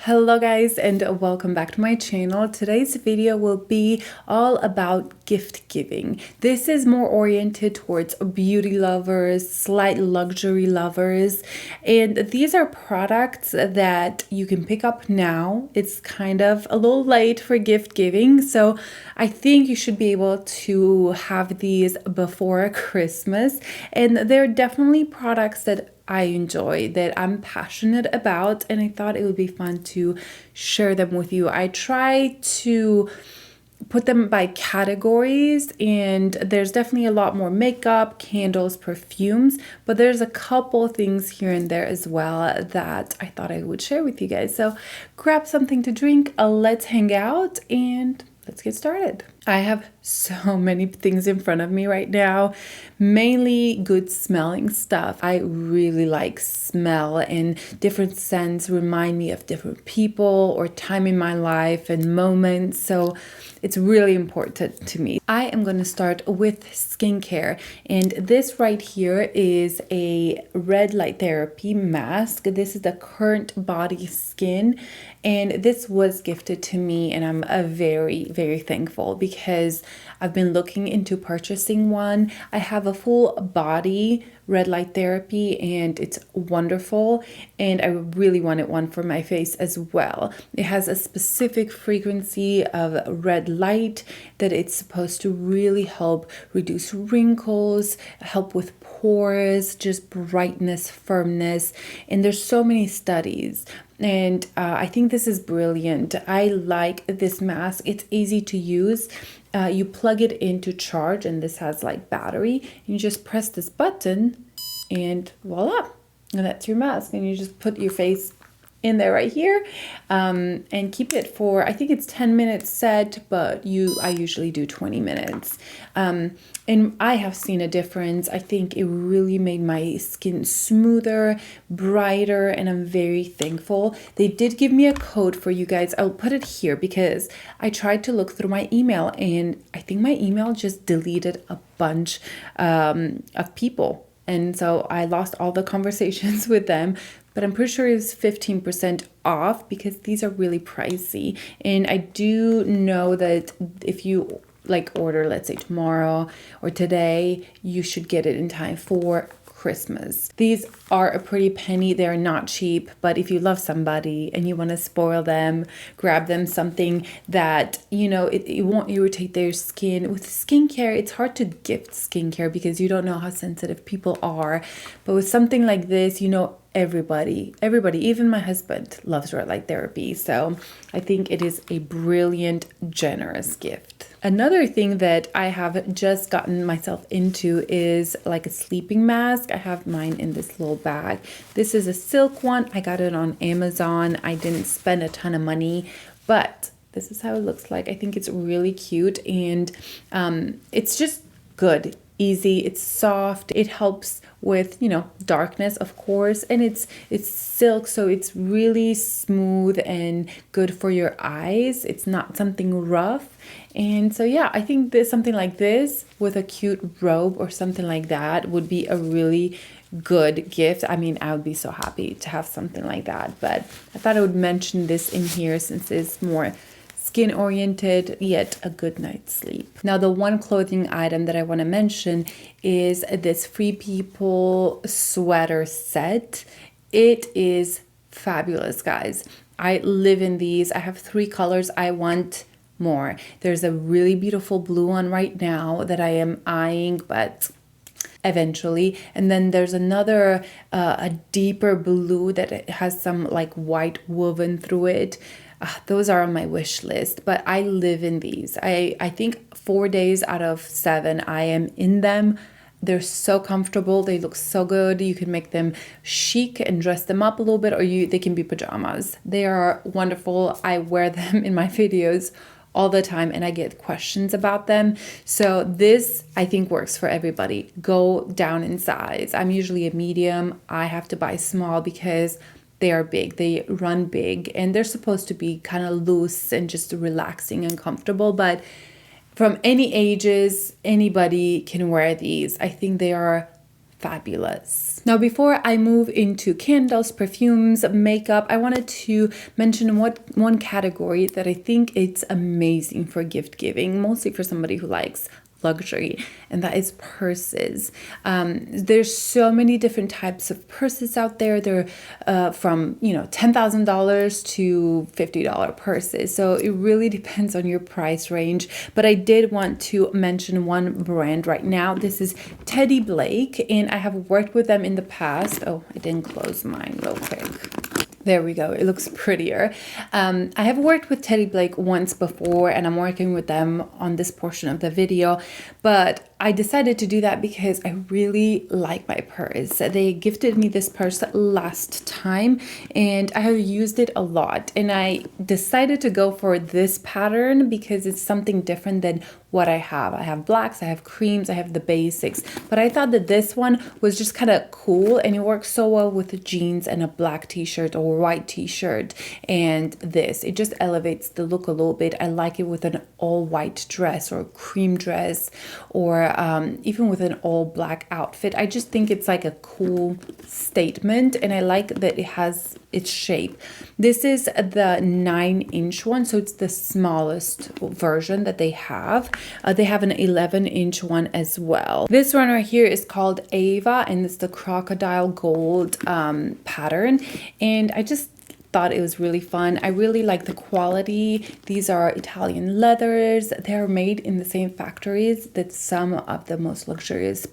Hello guys, and welcome back to my channel. Today's video will be all about gift giving. This is more oriented towards beauty lovers, slight luxury lovers, and these are products that you can pick up now. It's kind of a little late for gift giving, so I think you should be able to have these before Christmas, and they're definitely products that I enjoy, that I'm passionate about, and I thought it would be fun to share them with you. I try to put them by categories, and there's definitely a lot more makeup, candles, perfumes, but there's a couple things here and there as well that I thought I would share with you guys. So grab something to drink, let's hang out, and let's get started. I have so many things in front of me right now, mainly good smelling stuff. I really like smell, and different scents remind me of different people or time in my life and moments. So it's really important to me. I am going to start with skincare, and this right here is a red light therapy mask. This is the CurrentBody Skin, and this was gifted to me, and I'm very thankful because I've been looking into purchasing one. I have a full body red light therapy, and it's wonderful, and I really wanted one for my face as well. It has a specific frequency of red light that it's supposed to really help reduce wrinkles, help with pores, just brightness, firmness, and there's so many studies. And I think this is brilliant. I like this mask. It's easy to use. You plug it in to charge, and this has like battery. You just press this button and voila, and that's your mask. And you just put your face in there right here, and keep it for, I think it's 10 minutes set, but I usually do 20 minutes. And I have seen a difference. I think it really made my skin smoother, brighter, and I'm very thankful. They did give me a code for you guys. I'll put it here because I tried to look through my email, and I think my email just deleted a bunch of people. And so I lost all the conversations with them, but I'm pretty sure it's 15% off because these are really pricey. And I do know that if you like order, let's say tomorrow or today, you should get it in time for Christmas. These are a pretty penny. They're not cheap, but if you love somebody and you want to spoil them, grab them something that, you know, it won't irritate their skin. With skincare, it's hard to gift skincare because you don't know how sensitive people are. But with something like this, you know, everybody, even my husband loves red light therapy. So I think it is a brilliant, generous gift. Another thing that I have just gotten myself into is like a sleeping mask. I have mine in this little bag. This is a silk one. I got it on Amazon. I didn't spend a ton of money, but this is how it looks like. I think it's really cute, and it's just good. Easy, it's soft, it helps with, you know, darkness, of course, and it's silk, so it's really smooth and good for your eyes. It's not something rough. And so yeah, I think there's something like this with a cute robe or something like that would be a really good gift. I mean, I would be so happy to have something like that, but I thought I would mention this in here since it's more skin oriented, yet a good night's sleep. Now, the one clothing item that I want to mention is this Free People sweater set. It is fabulous, guys. I live in these. I have 3 colors. I want more. There's a really beautiful blue one right now that I am eyeing, but eventually. And then there's another a deeper blue that has some like white woven through it. Those are on my wish list, but I live in these. I think 4 days out of 7 I am in them. They're so comfortable. They look so good. You can make them chic and dress them up a little bit, or they can be pajamas. They are wonderful. I wear them in my videos all the time, and I get questions about them. So this, I think, works for everybody. Go down in size. I'm usually a medium. I have to buy small because they are big. They run big, and they're supposed to be kind of loose and just relaxing and comfortable. But from any ages, anybody can wear these. I think they are fabulous. Now, before I move into candles, perfumes, makeup, I wanted to mention one category that I think it's amazing for gift giving, mostly for somebody who likes luxury, and that is purses. There's so many different types of purses out there. They're from, you know, $10,000 to $50 purses. So it really depends on your price range. But I did want to mention one brand right now. This is Teddy Blake, and I have worked with them in the past. Oh, I didn't close mine real quick. There we go. It looks prettier. I have worked with Teddy Blake once before, and I'm working with them on this portion of the video, but I decided to do that because I really like my purse. They gifted me this purse last time, and I have used it a lot, and I decided to go for this pattern because it's something different than what I have. I have blacks, I have creams, I have the basics, but I thought that this one was just kind of cool, and it works so well with the jeans and a black t-shirt or white t-shirt. And this, it just elevates the look a little bit. I like it with an all white dress or cream dress, or even with an all black outfit. I just think it's like a cool statement, and I like that it has its shape. This is the 9-inch one, so it's the smallest version that they have. They have an 11-inch one as well. This one right here is called Ava, and it's the crocodile gold pattern, and I just thought it was really fun. I really like the quality. These are Italian leathers. They're made in the same factories that some of the most luxurious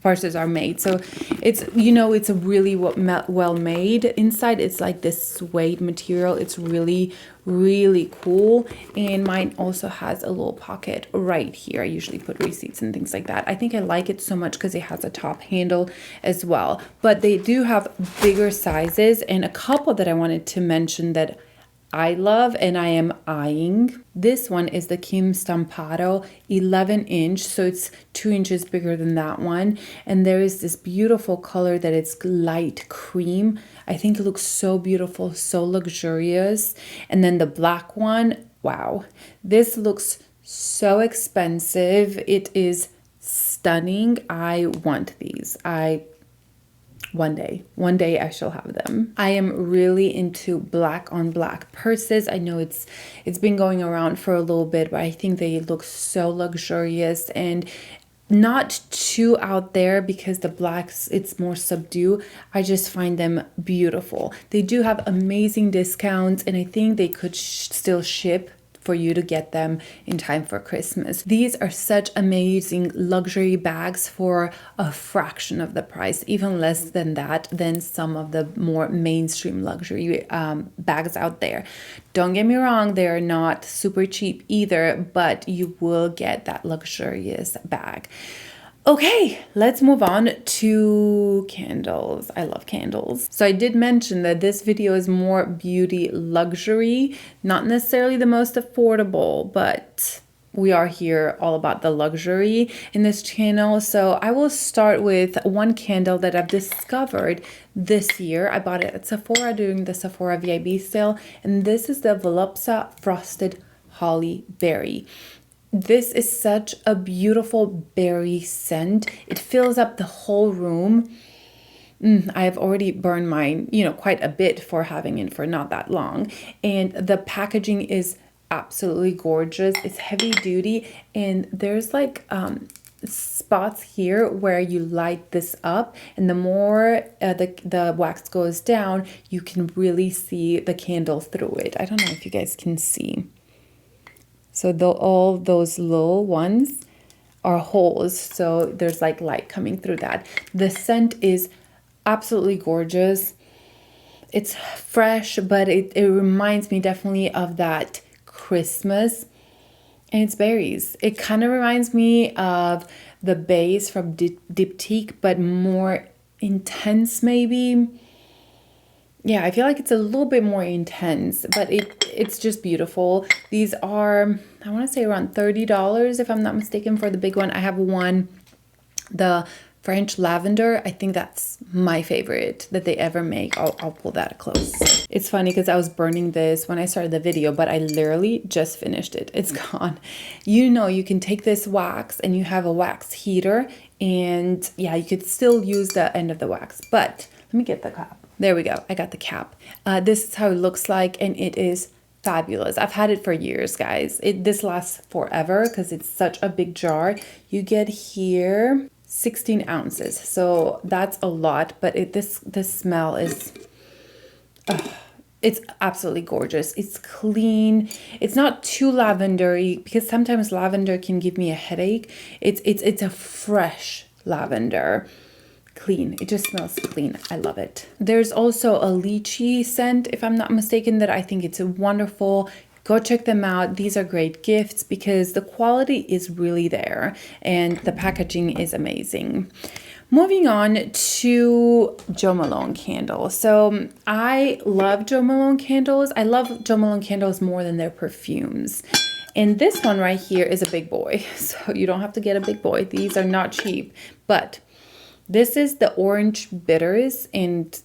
purses are made. So it's, you know, it's a really well made. Inside it's like this suede material. It's really cool, and mine also has a little pocket right here. I usually put receipts and things like that. I think I like it so much because it has a top handle as well, but they do have bigger sizes, and a couple that I wanted to mention that I love and I am eyeing. This one is the Kim Stampato 11-inch, so it's 2 inches bigger than that one, and there is this beautiful color that it's light cream. I think it looks so beautiful, so luxurious. And then the black one, wow, this looks so expensive. It is stunning. I want these. One day I shall have them. I am really into black on black purses. I know it's been going around for a little bit, but I think they look so luxurious and not too out there because the blacks, it's more subdued. I just find them beautiful. They do have amazing discounts, and I think they could still ship for you to get them in time for Christmas. These are such amazing luxury bags for a fraction of the price, even less than that, than some of the more mainstream luxury bags out there. Don't get me wrong, they're not super cheap either, but you will get that luxurious bag. Okay, let's move on to candles. I love candles. So I did mention that this video is more beauty luxury, not necessarily the most affordable, but we are here all about the luxury in this channel. So I will start with one candle that I've discovered this year. I bought it at Sephora during the Sephora VIB sale, and this is the Volupsa Frosted Holly Berry. This is such a beautiful berry scent. It fills up the whole room. I have already burned mine, you know, quite a bit for having it for not that long. And the packaging is absolutely gorgeous. It's heavy duty, and there's like spots here where you light this up, and the more the wax goes down, you can really see the candle through it. I don't know if you guys can see. So all those little ones are holes, so there's like light coming through that. The scent is absolutely gorgeous. It's fresh, but it reminds me definitely of that Christmas, and it's berries. It kind of reminds me of the base from Diptyque, but more intense maybe. Yeah, I feel like it's a little bit more intense, but it's just beautiful. These are, I want to say around $30 if I'm not mistaken for the big one. I have one, the French lavender. I think that's my favorite that they ever make. I'll pull that close. It's funny because I was burning this when I started the video, but I literally just finished it. It's gone. You know, you can take this wax and you have a wax heater, and yeah, you could still use the end of the wax. But let me get the cap. There we go. I got the cap. This is how it looks like, and it is fabulous. I've had it for years, guys. This lasts forever because it's such a big jar. You get here 16 ounces, so that's a lot. But this smell is, it's absolutely gorgeous. It's clean. It's not too lavendery because sometimes lavender can give me a headache. It's a fresh lavender. Clean. It just smells clean. I love it. There's also a lychee scent, if I'm not mistaken, that I think it's wonderful. Go check them out. These are great gifts because the quality is really there and the packaging is amazing. Moving on to Jo Malone candles. So I love Jo Malone candles. I love Jo Malone candles more than their perfumes. And this one right here is a big boy. So you don't have to get a big boy. These are not cheap, but this is the orange bitters, and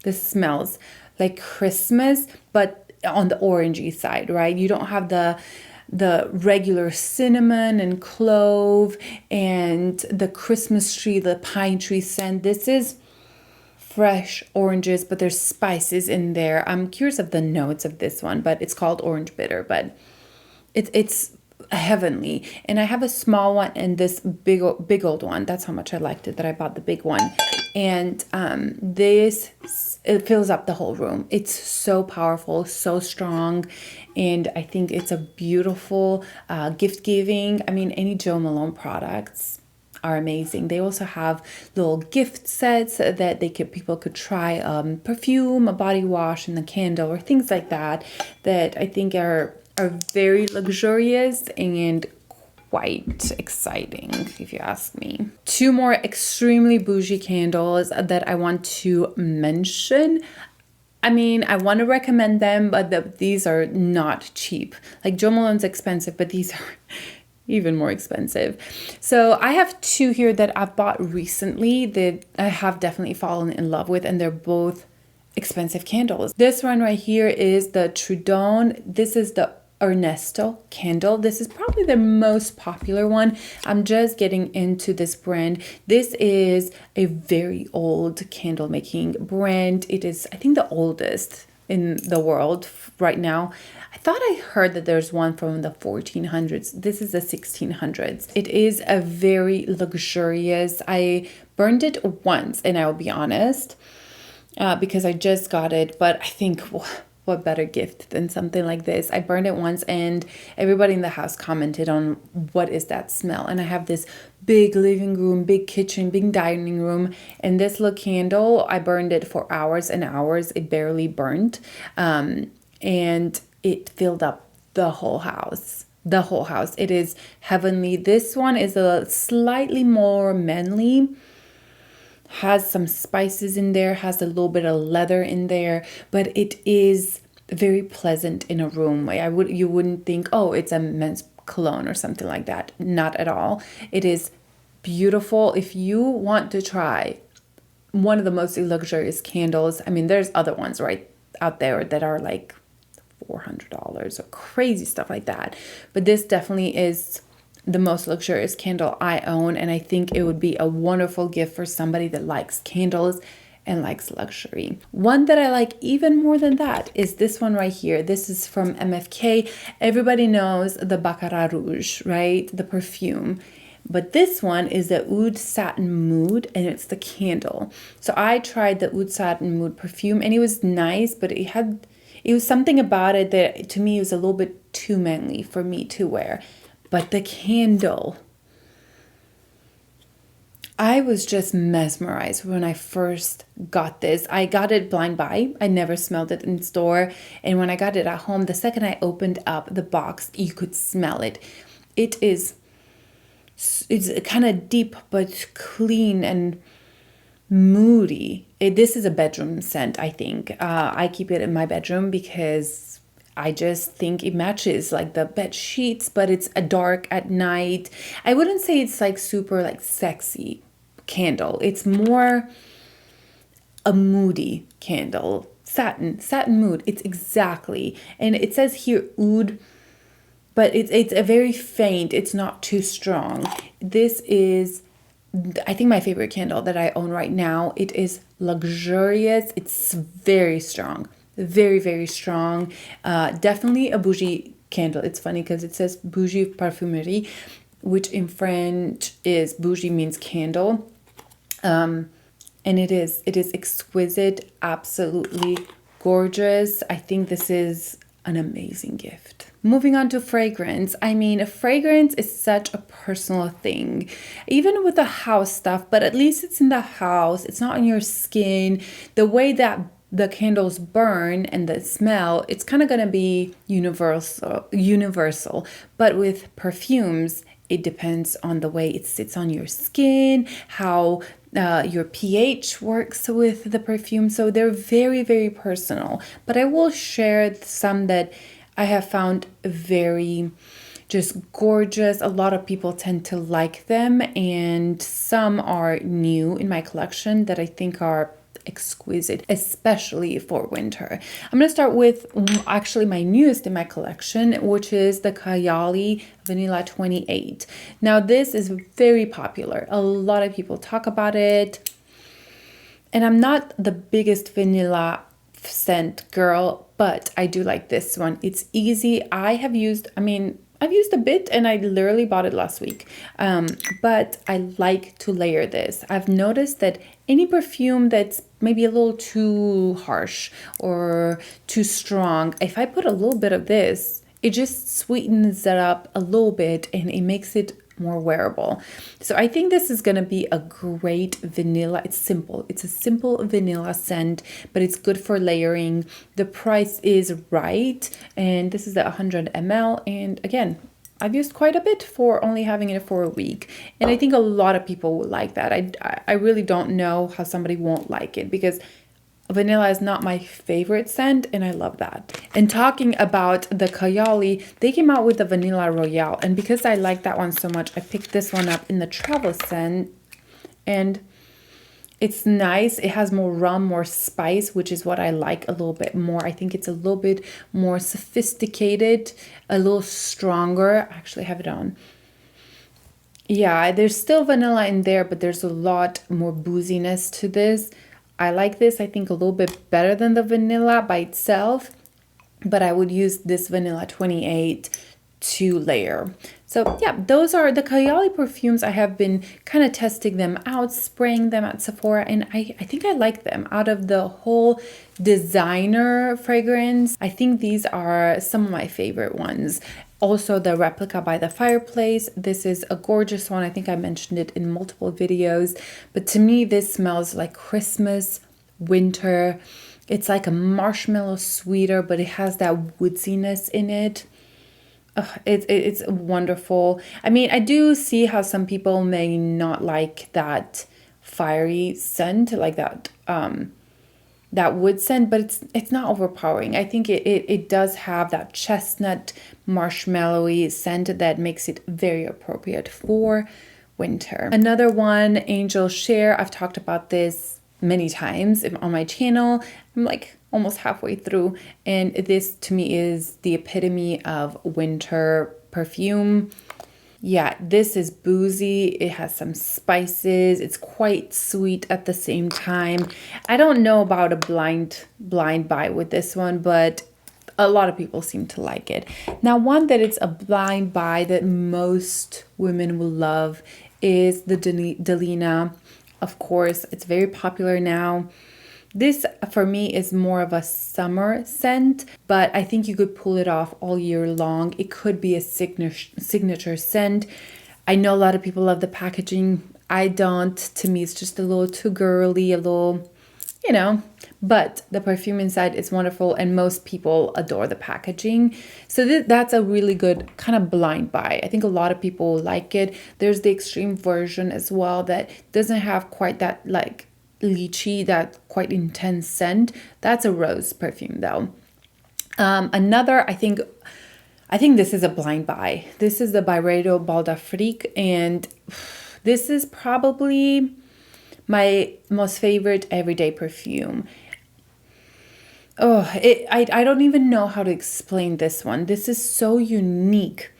this smells like Christmas, but on the orangey side, right? You don't have the regular cinnamon and clove and the Christmas tree, the pine tree scent. This is fresh oranges, but there's spices in there. I'm curious of the notes of this one, but it's called orange bitter, but it's heavenly. And I have a small one and this big old one. That's how much I liked it that I bought the big one. And it fills up the whole room. It's so powerful, so strong, and I think it's a beautiful gift giving. I mean, any Jo Malone products are amazing. They also have little gift sets that people could try perfume, a body wash, and the candle, or things like that I think are very luxurious and quite exciting, if you ask me. Two more extremely bougie candles that I want to mention. I mean, I want to recommend them, but these are not cheap. Like Jo Malone's expensive, but these are even more expensive. So I have two here that I've bought recently that I have definitely fallen in love with, and they're both expensive candles. This one right here is the TRUDON. This is the Ernesto candle. This is probably the most popular one. I'm just getting into this brand. This is a very old candle making brand. It is, I think, the oldest in the world right now. I thought I heard that there's one from the 1400s. This is the 1600s. It is a very luxurious. I burned it once, and I will be honest, because I just got it, but I think, what better gift than something like this? I burned it once and everybody in the house commented on what is that smell. And I have this big living room, big kitchen, big dining room. And this little candle, I burned it for hours and hours. It barely burnt. And it filled up the whole house. The whole house. It is heavenly. This one is a slightly more manly. Has some spices in there, has a little bit of leather in there, but it is very pleasant in a room. You wouldn't think, oh, it's a men's cologne or something like that. Not at all. It is beautiful. If you want to try one of the most luxurious candles, I mean, there's other ones right out there that are like $400 or crazy stuff like that, but this definitely is the most luxurious candle I own, and I think it would be a wonderful gift for somebody that likes candles and likes luxury. One that I like even more than that is this one right here. This is from MFK. Everybody knows the Baccarat Rouge, right? The perfume. But this one is the Oud Satin Mood, and it's the candle. So I tried the Oud Satin Mood perfume, and it was nice, but it was something about it that to me was a little bit too manly for me to wear. But the candle, I was just mesmerized when I first got this. I got it blind buy. I never smelled it in store. And when I got it at home, the second I opened up the box, you could smell it. It's kind of deep but clean and moody. This is a bedroom scent, I think. I keep it in my bedroom because I just think it matches like the bed sheets, but it's a dark at night. I wouldn't say it's like super like sexy candle. It's more a moody candle satin mood. It's exactly, and it says here oud, but it's a very faint. It's not too strong. This is, I think, my favorite candle that I own right now. It is luxurious. It's very strong, very, very strong. Definitely a bougie candle. It's funny because it says bougie parfumerie, which in French is bougie means candle. And it is exquisite, absolutely gorgeous. I think this is an amazing gift. Moving on to fragrance. I mean, a fragrance is such a personal thing, even with the house stuff, but at least it's in the house. It's not on your skin. The way that the candles burn and the smell, it's kind of going to be universal. But with perfumes, it depends on the way it sits on your skin, how your pH works with the perfume. So they're very, very personal. But I will share some that I have found very just gorgeous. A lot of people tend to like them, and some are new in my collection that I think are exquisite, especially for winter. I'm going to start with actually my newest in my collection, which is the KAYALI Vanilla 28. Now this is very popular. A lot of people talk about it, and I'm not the biggest vanilla scent girl, but I do like this one. It's easy. I've used a bit, and I literally bought it last week. But I like to layer this. I've noticed that any perfume that's maybe a little too harsh or too strong, if I put a little bit of this, it just sweetens it up a little bit and it makes it more wearable. So I think this is going to be a great vanilla. It's simple. It's a simple vanilla scent, but it's good for layering. The price is right, and this is the 100 ml. And again, I've used quite a bit for only having it for a week, and I think a lot of people will like that. I really don't know how somebody won't like it, because vanilla is not my favorite scent, and I love that. And talking about the KAYALI, they came out with the Vanilla Royale, and because I like that one so much, I picked this one up in the travel scent, and it's nice. It has more rum, more spice, which is what I like a little bit more. I think it's a little bit more sophisticated, a little stronger. I actually have it on. Yeah, there's still vanilla in there, but there's a lot more booziness to this. I like this, I think, a little bit better than the vanilla by itself, but I would use this Vanilla 28 to layer. So yeah, those are the KAYALI perfumes. I have been kind of testing them out, spraying them at Sephora, and I think I like them. Out of the whole designer fragrance, I think these are some of my favorite ones. Also, the Replica by the Fireplace. This is a gorgeous one. I think I mentioned it in multiple videos, but to me, this smells like Christmas, winter. It's like a marshmallow sweeter, but it has that woodsiness in it. It's wonderful. I mean, I do see how some people may not like that fiery scent, like that that wood scent, but it's not overpowering. I think it does have that chestnut marshmallowy scent that makes it very appropriate for winter. Another one, Angel Share. I've talked about this many times on my channel. I'm like almost halfway through, and this to me is the epitome of winter perfume. Yeah, this is boozy. It has some spices. It's quite sweet at the same time. I don't know about a blind buy with this one, but a lot of people seem to like it. Now, one that it's a blind buy that most women will love is the Delina. Of course, it's very popular now. This, for me, is more of a summer scent, but I think you could pull it off all year long. It could be a signature scent. I know a lot of people love the packaging. I don't. To me, it's just a little too girly, a little, you know. But the perfume inside is wonderful, and most people adore the packaging. So that's a really good kind of blind buy. I think a lot of people like it. There's the extreme version as well that doesn't have quite that like lychee, that quite intense scent. That's a rose perfume though. Another, I think this is a blind buy. This is the Byredo Bal d'Afrique, and this is probably my most favorite everyday perfume. Oh, I don't even know how to explain this one. This is so unique.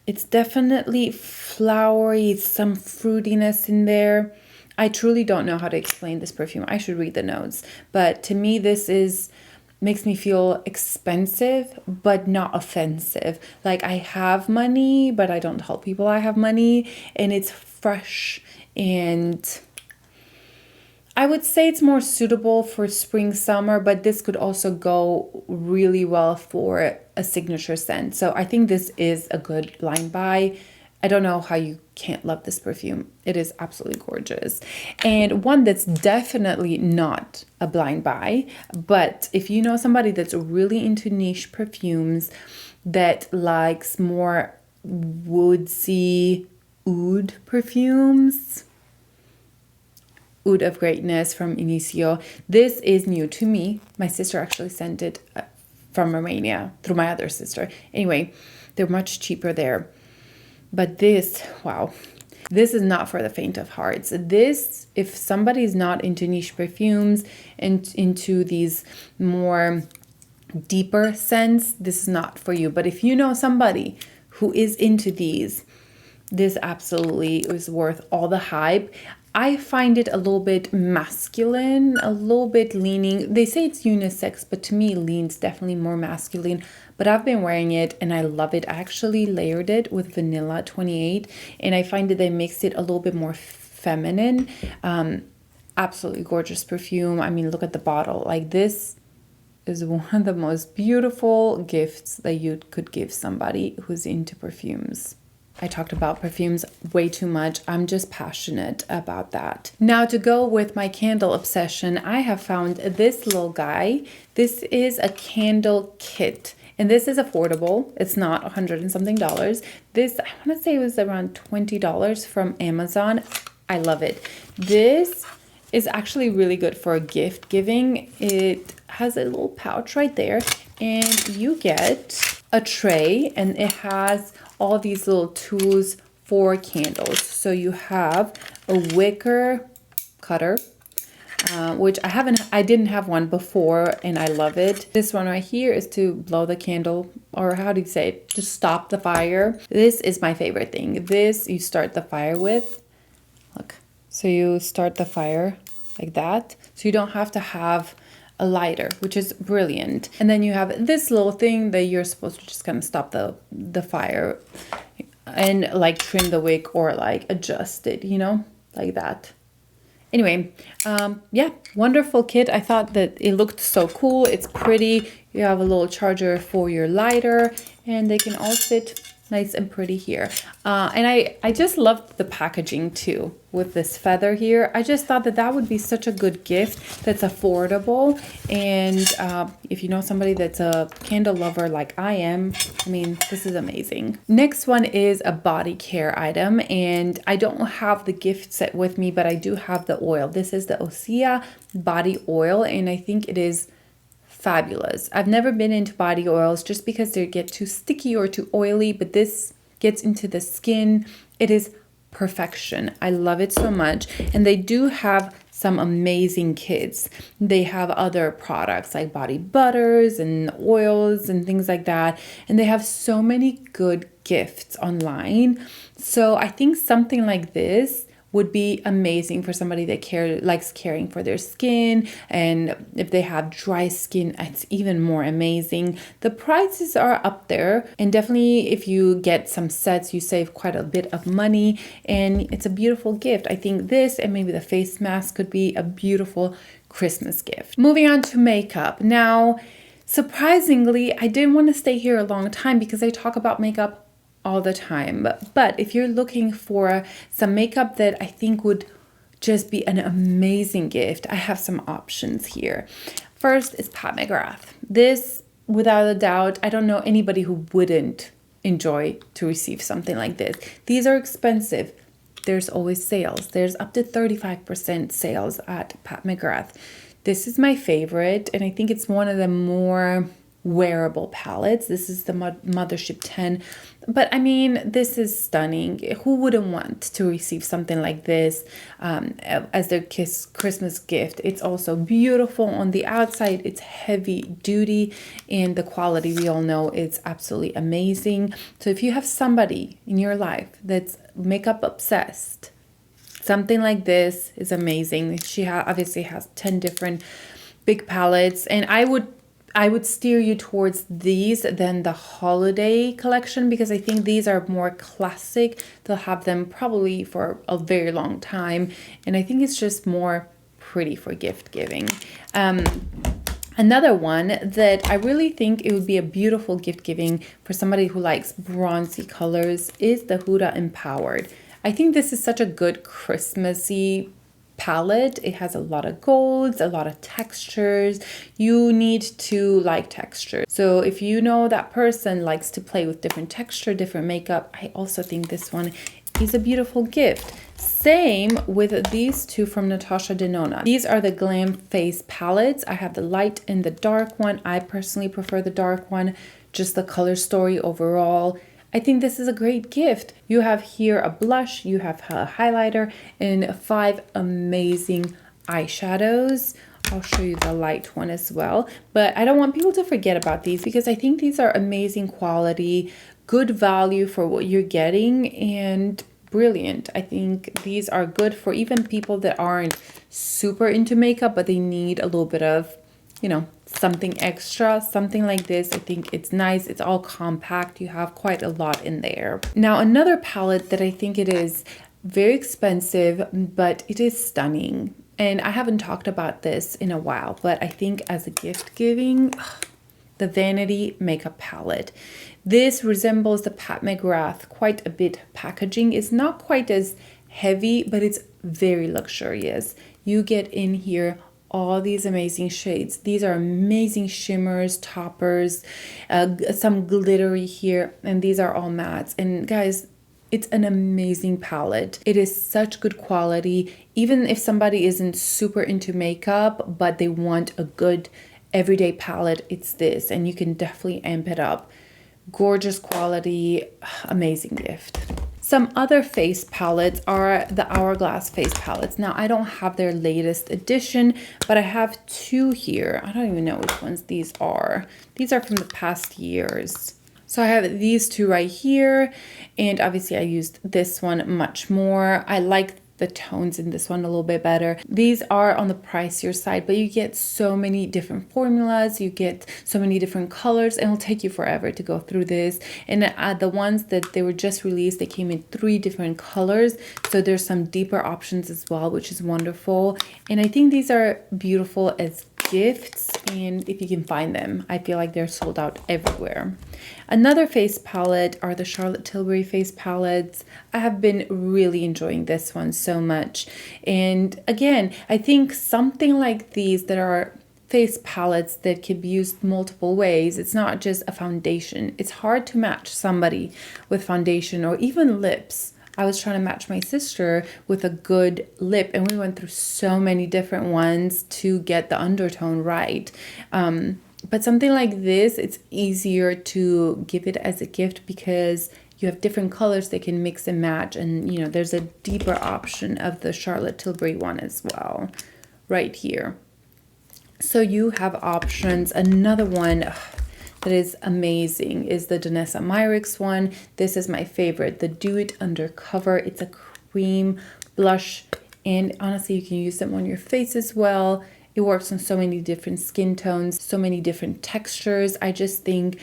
It's definitely flowery, some fruitiness in there. I truly don't know how to explain this perfume. I should read the notes. But to me, this makes me feel expensive, but not offensive. Like I have money, but I don't tell people I have money. And it's fresh, and I would say it's more suitable for spring, summer, but this could also go really well for a signature scent. So I think this is a good blind buy. I don't know how you can't love this perfume. It is absolutely gorgeous. And one that's definitely not a blind buy, but if you know somebody that's really into niche perfumes, that likes more woodsy oud perfumes, Oud of Greatness from Initio. This is new to me. My sister actually sent it from Romania through my other sister. Anyway, they're much cheaper there. But this, wow, this is not for the faint of hearts. This, if somebody's not into niche perfumes and into these more deeper scents, this is not for you. But if you know somebody who is into these, this absolutely is worth all the hype. I find it a little bit masculine, a little bit leaning. They say it's unisex, but to me it leans definitely more masculine. But I've been wearing it and I love it. I actually layered it with Vanilla 28 and I find that they mixed it a little bit more feminine. Absolutely gorgeous perfume. I mean, look at the bottle. Like, this is one of the most beautiful gifts that you could give somebody who's into perfumes. I talked about perfumes way too much. I'm just passionate about that. Now, to go with my candle obsession, I have found this little guy. This is a candle kit, and this is affordable. It's not $100 and something. This, I want to say it was around $20 from Amazon. I love it. This is actually really good for gift giving. It has a little pouch right there, and you get a tray, and it has all these little tools for candles. So you have a wicker cutter, which I didn't have one before, and I love it. This one right here is to blow the candle, or how do you say it? To stop the fire. This is my favorite thing. This you start the fire with. Look, so you start the fire like that. So you don't have to have a lighter, which is brilliant. And then you have this little thing that you're supposed to just kind of stop the fire and like trim the wick or like adjust it, you know, like that. Anyway, yeah, wonderful kit. I thought that it looked so cool. It's pretty. You have a little charger for your lighter, and they can all sit nice and pretty here. And I just loved the packaging too with this feather here. I just thought that that would be such a good gift that's affordable. And if you know somebody that's a candle lover like I am, I mean, this is amazing. Next one is a body care item, and I don't have the gift set with me, but I do have the oil. This is the Osea body oil, and I think it is fabulous. I've never been into body oils just because they get too sticky or too oily, but this gets into the skin. It is perfection. I love it so much. And they do have some amazing kits. They have other products like body butters and oils and things like that. And they have so many good gifts online. So I think something like this would be amazing for somebody that likes caring for their skin. And if they have dry skin, it's even more amazing. The prices are up there, and definitely if you get some sets, you save quite a bit of money, and it's a beautiful gift. I think this and maybe the face mask could be a beautiful Christmas gift. Moving on to makeup. Now, surprisingly, I didn't want to stay here a long time because I talk about makeup all the time. But if you're looking for some makeup that I think would just be an amazing gift, I have some options here. First is Pat McGrath. This, without a doubt, I don't know anybody who wouldn't enjoy to receive something like this. These are expensive. There's always sales. There's up to 35% sales at Pat McGrath. This is my favorite, and I think it's one of the more wearable palettes. This is the Mothership 10. But I mean, this is stunning. Who wouldn't want to receive something like this as their Christmas gift? It's also beautiful on the outside. It's heavy duty, and the quality, we all know, it's absolutely amazing. So if you have somebody in your life that's makeup obsessed, something like this is amazing. She obviously has 10 different big palettes, and I would steer you towards these than the holiday collection, because I think these are more classic. They'll have them probably for a very long time, and I think it's just more pretty for gift giving. Another one that I really think it would be a beautiful gift giving for somebody who likes bronzy colors is the Huda Empowered. I think this is such a good Christmassy palette. It has a lot of golds, a lot of textures. You need to like texture. So if you know that person likes to play with different texture, different makeup, I also think this one is a beautiful gift. Same with these two from Natasha Denona. These are the Glam Face palettes. I have the light and the dark one. I personally prefer the dark one, just the color story overall. I think this is a great gift. You have here a blush, you have a highlighter, and 5 amazing eyeshadows. I'll show you the light one as well. But I don't want people to forget about these, because I think these are amazing quality, good value for what you're getting, and brilliant. I think these are good for even people that aren't super into makeup, but they need a little bit of, you know, something extra. Something like this, I think it's nice. It's all compact. You have quite a lot in there. Now, another palette that I think it is very expensive, but it is stunning. And I haven't talked about this in a while, but I think as a gift giving, the Vanity Makeup Palette. This resembles the Pat McGrath quite a bit. Packaging is not quite as heavy, but it's very luxurious. You get in here all these amazing shades. These are amazing shimmers, toppers, some glittery here, and these are all mattes. And guys, it's an amazing palette. It is such good quality. Even if somebody isn't super into makeup, but they want a good everyday palette, it's this, and you can definitely amp it up. Gorgeous quality, amazing gift. Some other face palettes are the Hourglass face palettes. Now, I don't have their latest edition, but I have 2 here. I don't even know which ones these are. These are from the past years. So I have these 2 right here, and obviously I used this one much more. I like the tones in this one a little bit better. These are on the pricier side, but you get so many different formulas, you get so many different colors, and it'll take you forever to go through this. And the ones that they were just released, they came in 3 different colors, so there's some deeper options as well, which is wonderful. And I think these are beautiful as gifts, and if you can find them, I feel like they're sold out everywhere. Another face palette are the Charlotte Tilbury face palettes. I have been really enjoying this one so much. And again, I think something like these that are face palettes that can be used multiple ways. It's not just a foundation. It's hard to match somebody with foundation or even lips. I was trying to match my sister with a good lip, and we went through so many different ones to get the undertone right. But something like this, it's easier to give it as a gift because you have different colors they can mix and match, and you know, there's a deeper option of the Charlotte Tilbury one as well right here. So you have options. Another one that is amazing is the Danessa Myricks one. This is my favorite, the Do It Undercover. It's a cream blush, and honestly, you can use them on your face as well. It works on so many different skin tones, so many different textures. I just think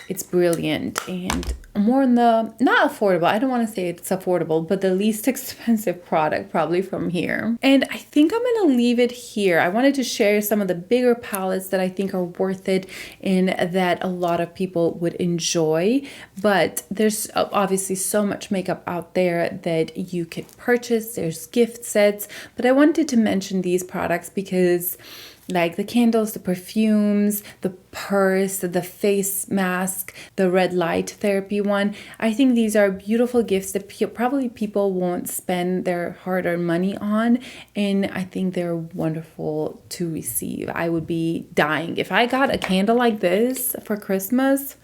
it's brilliant, and more in the, not affordable, I don't want to say it's affordable, but the least expensive product probably from here. And I think I'm going to leave it here. I wanted to share some of the bigger palettes that I think are worth it and that a lot of people would enjoy. But there's obviously so much makeup out there that you could purchase. There's gift sets, but I wanted to mention these products because like the candles, the perfumes, the purse, the face mask, the red light therapy one. I think these are beautiful gifts that probably people won't spend their hard-earned money on, and I think they're wonderful to receive. I would be dying if I got a candle like this for Christmas.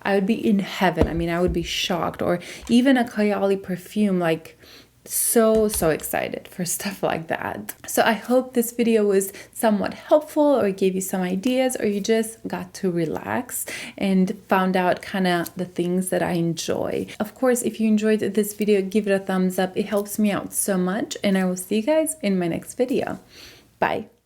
I would be in heaven. I mean, I would be shocked. Or even a KAYALI perfume, like so excited for stuff like that. So I hope this video was somewhat helpful, or gave you some ideas, or you just got to relax and found out kind of the things that I enjoy. Of course, if you enjoyed this video, give it a thumbs up. It helps me out so much, and I will see you guys in my next video. Bye.